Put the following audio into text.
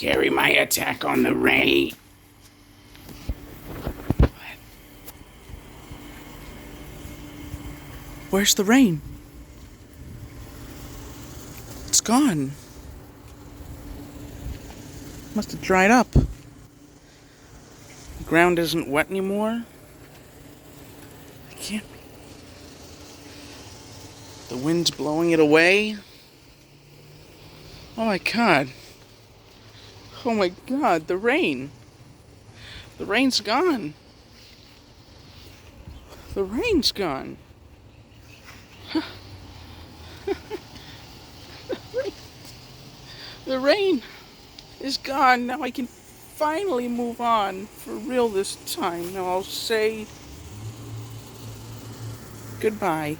carry my attack on the rain. Where's the rain? It's gone. Must have dried up. The ground isn't wet anymore. It can't be. The wind's blowing it away. Oh my god. Oh my god, the rain. The rain's gone. The rain's gone. The rain is gone. Now I can finally move on for real this time. Now I'll say goodbye.